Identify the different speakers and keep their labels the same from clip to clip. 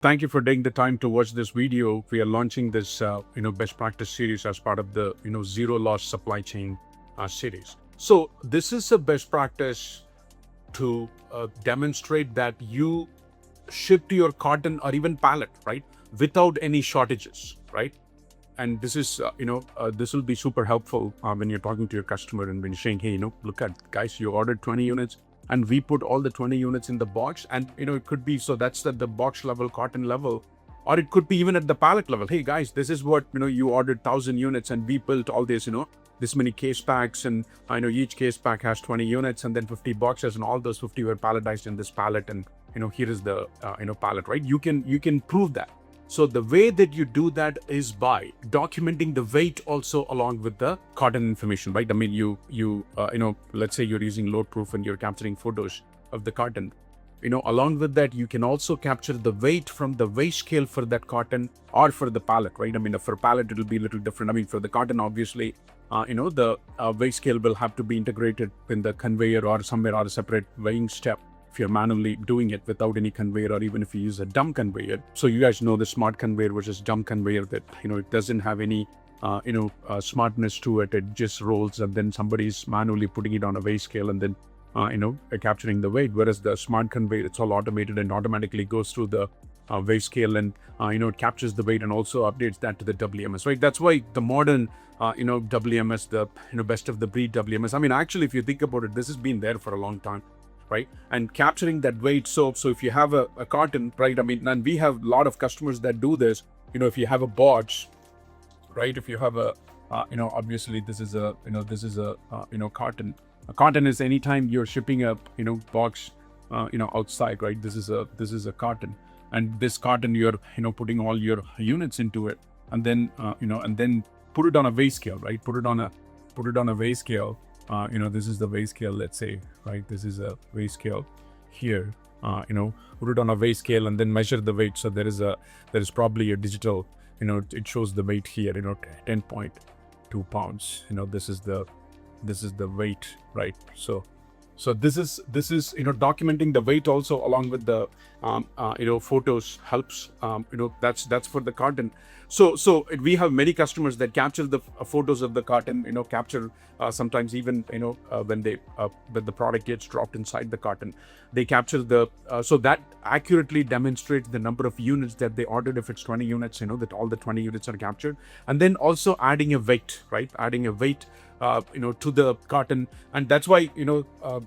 Speaker 1: Thank you for taking the time to watch this video. We are launching this, best practice series as part of the, zero loss supply chain series. So this is a best practice to demonstrate that you ship to your carton or even pallet, right, without any shortages, right? And this is, this will be super helpful when you're talking to your customer and when you're saying, hey, look at guys, you ordered 20 units and we put all the 20 units in the box. And, it could be, so that's at the box level, carton level, or it could be even at the pallet level. Hey guys, this is what, you ordered 1,000 units and we built all this, this many case packs. And I know each case pack has 20 units and then 50 boxes and all those 50 were palletized in this pallet. And, here is the, pallet, right? You can prove that. So the way that you do that is by documenting the weight also along with the carton information, right? I mean, let's say you're using load proof and you're capturing photos of the carton. Along with that, you can also capture the weight from the weight scale for that carton or for the pallet, right? I mean, for pallet, it'll be a little different. I mean, for the carton, obviously, the weight scale will have to be integrated in the conveyor or somewhere or a separate weighing step if you're manually doing it without any conveyor, or even if you use a dumb conveyor. So you guys know the smart conveyor versus dumb conveyor, that, it doesn't have any, smartness to it. It just rolls and then somebody's manually putting it on a weight scale and then, capturing the weight. Whereas the smart conveyor, it's all automated and automatically goes through the weight scale and, it captures the weight and also updates that to the WMS, right? That's why the modern, WMS, the, best of the breed WMS. I mean, actually, if you think about it, this has been there for a long time, right? And capturing that weight. So if you have a carton, right? I mean, and we have a lot of customers that do this. If you have a box, right? If you have a, obviously this is a, carton. A carton is anytime you're shipping a, box, outside, right? This is a carton, and this carton you're, putting all your units into it, and then, and then put it on a weight scale, right? Put it on a weight scale. This is the weight scale, let's say, right? This is a weight scale here, put it on a weight scale and then measure the weight. So there is probably a digital, it shows the weight here, 10.2 pounds. This is the weight, right? So this is documenting the weight also along with the photos helps. That's for the carton. So we have many customers that capture the photos of the carton. Capture sometimes even when the product gets dropped inside the carton, they capture the so that accurately demonstrates the number of units that they ordered. If it's 20 units, that all the 20 units are captured, and then also adding a weight, right? Adding a weight to the carton. And that's why,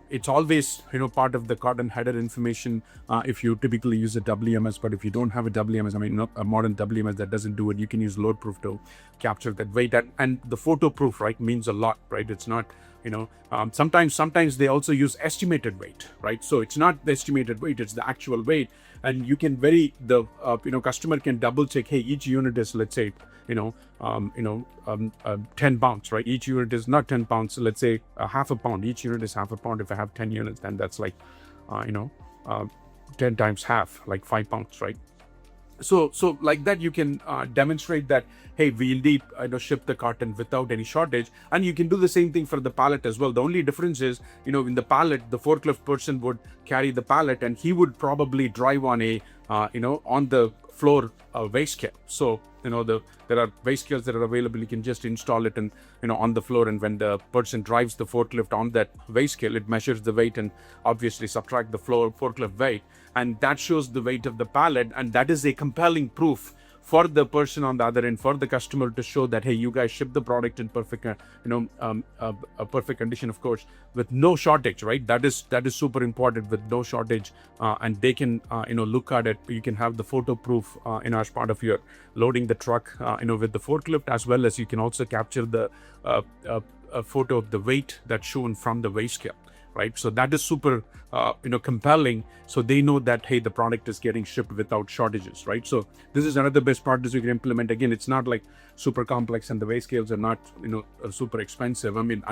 Speaker 1: it's always, part of the carton header information if you typically use a WMS. But if you don't have a WMS, I mean, not a modern WMS that doesn't do it, you can use load proof to capture that weight. And the photo proof, right, means a lot, right? It's not, sometimes they also use estimated weight, right? So it's not the estimated weight, it's the actual weight. And you can customer can double check, hey, each unit is, let's say, 10 pounds, right? Each unit is not 10 pounds. So let's say half a pound. Each unit is half a pound. If I have 10 units, then that's like, 10 times half, like 5 pounds, right? So like that, you can demonstrate that, hey, we indeed ship the carton without any shortage. And you can do the same thing for the pallet as well. The only difference is, in the pallet, the forklift person would carry the pallet and he would probably drive on a, on the floor weight scale. So, there are weight scales that are available. You can just install it and, on the floor. And when the person drives the forklift on that weight scale, it measures the weight and obviously subtract the forklift weight. And that shows the weight of the pallet. And that is a compelling proof for the person on the other end, for the customer, to show that, hey, you guys ship the product in perfect, a perfect condition, of course, with no shortage, right? That is super important, with no shortage, and they can, look at it. You can have the photo proof, as part of your loading the truck, with the forklift, as well as you can also capture the a photo of the weight that's shown from the weight scale. Right, so that is super, compelling. So they know that, hey, the product is getting shipped without shortages, right? So this is another best practice you can implement. Again, it's not like super complex, and the weight scales are not, super expensive. I mean,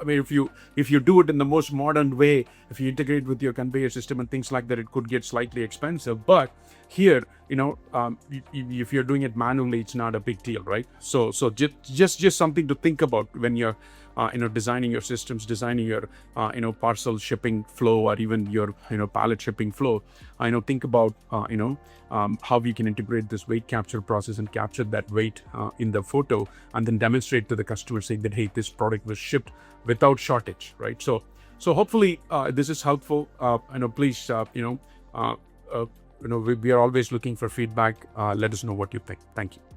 Speaker 1: if you do it in the most modern way, if you integrate with your conveyor system and things like that, it could get slightly expensive. But here, if you're doing it manually, it's not a big deal, right? So just something to think about when you're designing your systems, designing your parcel shipping flow, or even your pallet shipping flow, think about how we can integrate this weight capture process and capture that weight in the photo, and then demonstrate to the customer saying that, hey, this product was shipped without shortage, right? So hopefully this is helpful. Please we are always looking for feedback. Let us know what you think. Thank you.